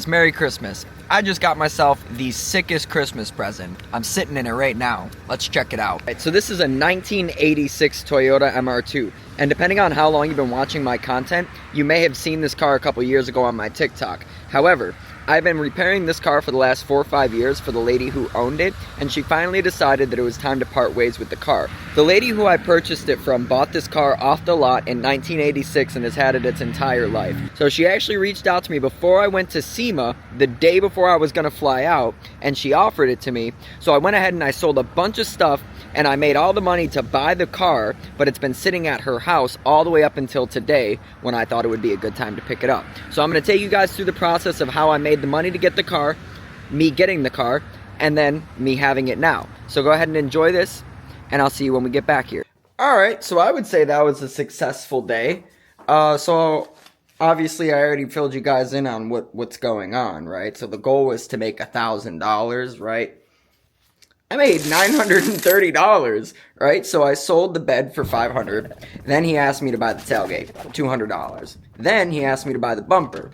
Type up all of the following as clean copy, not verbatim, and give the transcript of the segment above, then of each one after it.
Merry Christmas. I just got myself the sickest Christmas present. I'm sitting in it right now. Let's check it out. So this is a 1986 Toyota MR2. And depending on how long you've been watching my content, you may have seen this car a couple years ago on my TikTok. However, I've been repairing this car for the last 4 or 5 years for the lady who owned it, and she finally decided that it was time to part ways with the car. The lady who I purchased it from bought this car off the lot in 1986 and has had it its entire life. So she actually reached out to me before I went to SEMA, the day before I was gonna fly out, and she offered it to me. So I went ahead and I sold a bunch of stuff, and I made all the money to buy the car, but it's been sitting at her house all the way up until today when I thought it would be a good time to pick it up. So I'm gonna take you guys through the process of how I made the money to get the car, me getting the car, and then me having it now. So go ahead and enjoy this, and I'll see you when we get back here. Alright, so I would say that was a successful day. So obviously I already filled you guys in on what's going on, right? So the goal was to make $1,000, right? I made $930, right? So I sold the bed for $500. Then he asked me to buy the tailgate, $200. Then he asked me to buy the bumper.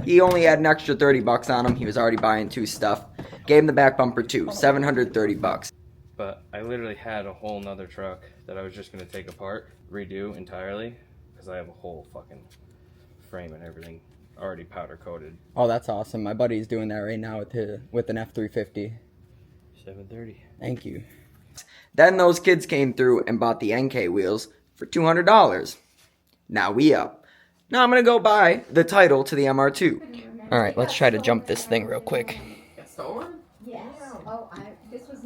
He only had an extra 30 bucks on him. He was already buying 2 stuff. Gave him the back bumper too, 730 bucks. But I literally had a whole nother truck that I was just going to take apart, redo entirely, because I have a whole fucking frame and everything already powder coated. Oh, that's awesome. My buddy's doing that right now with an F350. 730. Thank you. Then those kids came through and bought the NK wheels for $200. Now we up. Now I'm going to go buy the title to the MR2. Alright, let's try to jump this thing real quick. Stolen? Yes. Oh, this was...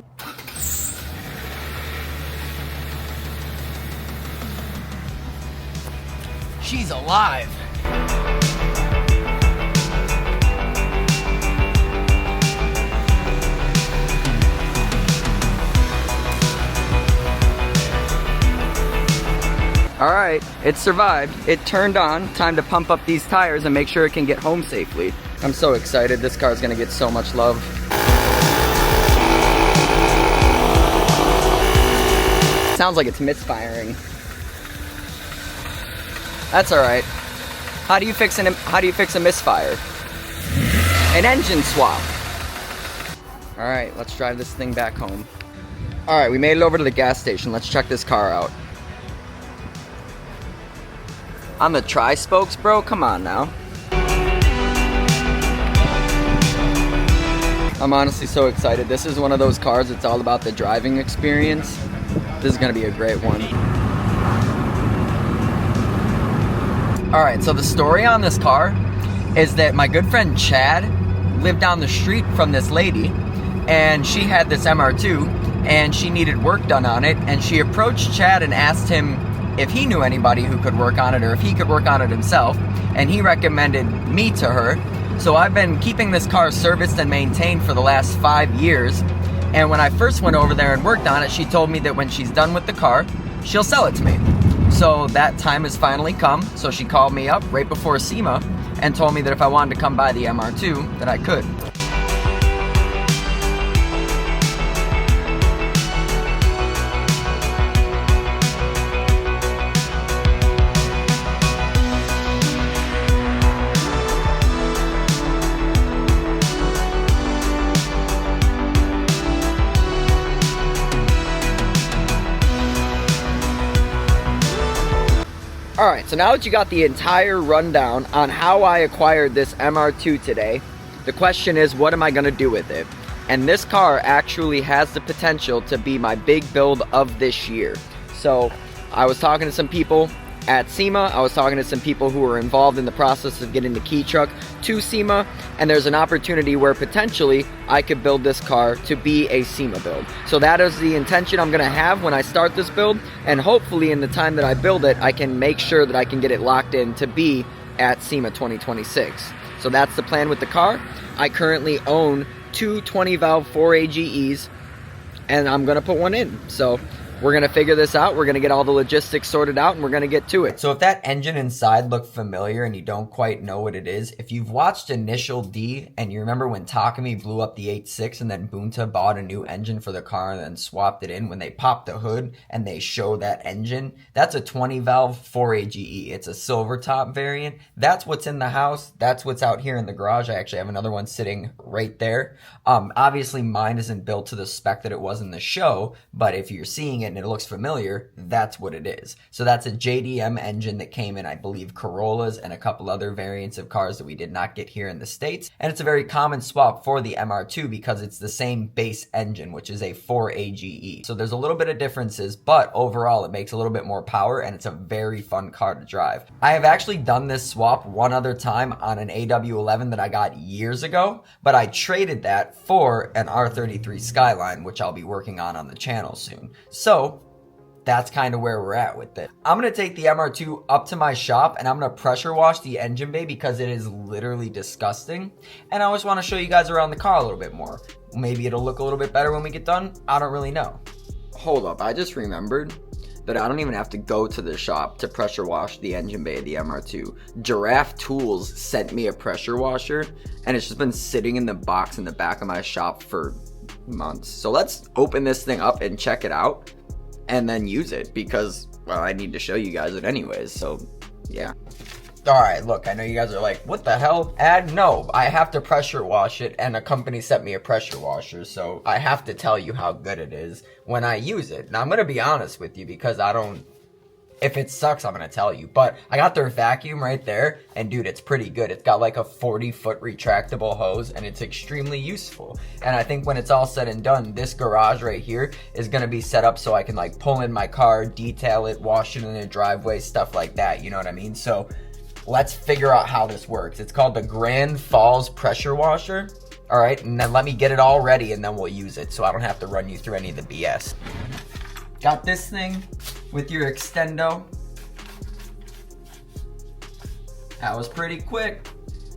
She's alive. Alright, it survived. It turned on. Time to pump up these tires and make sure it can get home safely. I'm so excited. This car's gonna get so much love. Sounds like it's misfiring. That's alright. How do you fix a misfire? An engine swap. Alright, let's drive this thing back home. Alright, we made it over to the gas station. Let's check this car out. On the tri-spokes, bro? Come on now. I'm honestly so excited. This is one of those cars, it's all about the driving experience. This is gonna be a great one. Alright, so the story on this car is that my good friend Chad lived down the street from this lady, and she had this MR2, and she needed work done on it, and she approached Chad and asked him if he knew anybody who could work on it or if he could work on it himself, and he recommended me to her. So I've been keeping this car serviced and maintained for the last 5 years, and when I first went over there and worked on it, she told me that when she's done with the car, she'll sell it to me. So that time has finally come, so she called me up right before SEMA and told me that if I wanted to come buy the MR2, that I could. Alright, so now that you got the entire rundown on how I acquired this MR2 today, the question is, what am I going to do with it? And this car actually has the potential to be my big build of this year. So, I was talking to some people at SEMA, I was talking to some people who were involved in the process of getting the key truck to SEMA, and there's an opportunity where potentially I could build this car to be a SEMA build. So that is the intention I'm going to have when I start this build, and hopefully in the time that I build it, I can make sure that I can get it locked in to be at SEMA 2026. So that's the plan with the car. I currently own two 20 valve 4AGEs, and I'm going to put one in. So We're gonna figure this out, we're gonna get all the logistics sorted out, and we're gonna get to it. So if that engine inside looked familiar and you don't quite know what it is, if you've watched Initial D and you remember when Takumi blew up the 8.6 and then Bunta bought a new engine for the car and then swapped it in, when they popped the hood and they show that engine, that's a 20 valve 4AGE. It's a silver top variant. That's what's in the house. That's what's out here in the garage. I actually have another one sitting right there. Obviously mine isn't built to the spec that it was in the show, but if you're seeing it and it looks familiar, that's what it is. So that's a JDM engine that came in, I believe, Corollas and a couple other variants of cars that we did not get here in the States. And it's a very common swap for the MR2 because it's the same base engine, which is a 4AGE. So there's a little bit of differences, but overall it makes a little bit more power and it's a very fun car to drive. I have actually done this swap one other time on an AW11 that I got years ago, but I traded that for an R33 Skyline, which I'll be working on the channel soon. So that's kind of where we're at with it. I'm going to take the MR2 up to my shop and I'm going to pressure wash the engine bay because it is literally disgusting. And I just want to show you guys around the car a little bit more. Maybe it'll look a little bit better when we get done. I don't really know. Hold up, I just remembered that I don't even have to go to the shop to pressure wash the engine bay of the MR2. Giraffe Tools sent me a pressure washer and it's just been sitting in the box in the back of my shop for months. So let's open this thing up and check it out and then use it because, well, I need to show you guys it anyways, so yeah. Alright, look, I know you guys are like, what the hell, Ad? No, I have to pressure wash it, and a company sent me a pressure washer, so I have to tell you how good it is when I use it. Now, I'm gonna be honest with you because if it sucks, I'm gonna tell you. But I got their vacuum right there, and dude, it's pretty good. It's got like a 40-foot retractable hose, and it's extremely useful. And I think when it's all said and done, this garage right here is gonna be set up so I can like pull in my car, detail it, wash it in the driveway, stuff like that, you know what I mean? So let's figure out how this works. It's called the Grand Falls Pressure Washer. All right, and then let me get it all ready, and then we'll use it so I don't have to run you through any of the BS. Got this thing with your extendo. That was pretty quick.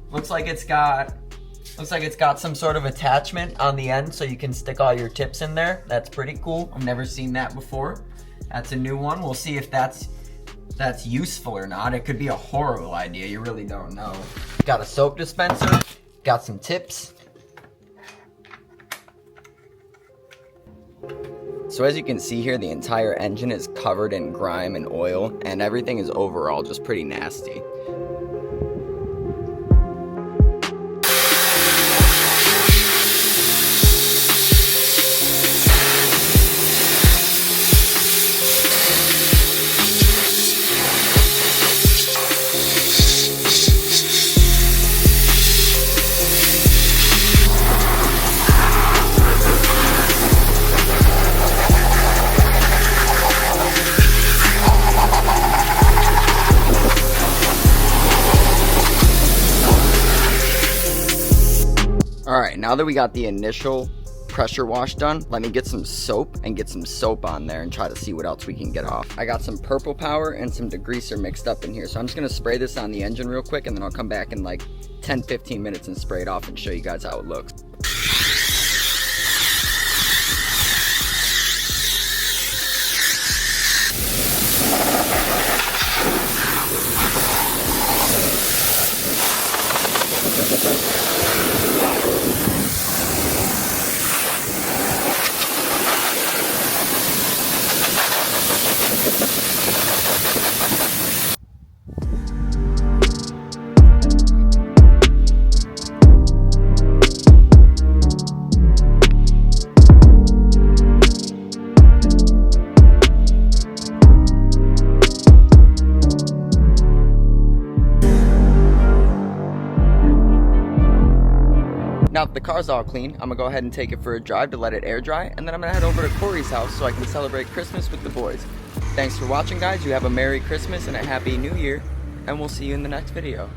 Looks like it's got some sort of attachment on the end so you can stick all your tips in there. That's pretty cool. I've never seen that before. That's a new one. We'll see if that's useful or not. It could be a horrible idea. You really don't know. Got a soap dispenser. Got some tips. So as you can see here, the entire engine is covered in grime and oil, and everything is overall just pretty nasty. Alright, now that we got the initial pressure wash done, let me get some soap and get some soap on there and try to see what else we can get off. I got some purple power and some degreaser mixed up in here, so I'm just going to spray this on the engine real quick and then I'll come back in like 10-15 minutes and spray it off and show you guys how it looks. Now that the car's all clean, I'm gonna go ahead and take it for a drive to let it air dry, and then I'm gonna head over to Corey's house so I can celebrate Christmas with the boys. Thanks for watching, guys. You have a Merry Christmas and a Happy New Year, and we'll see you in the next video.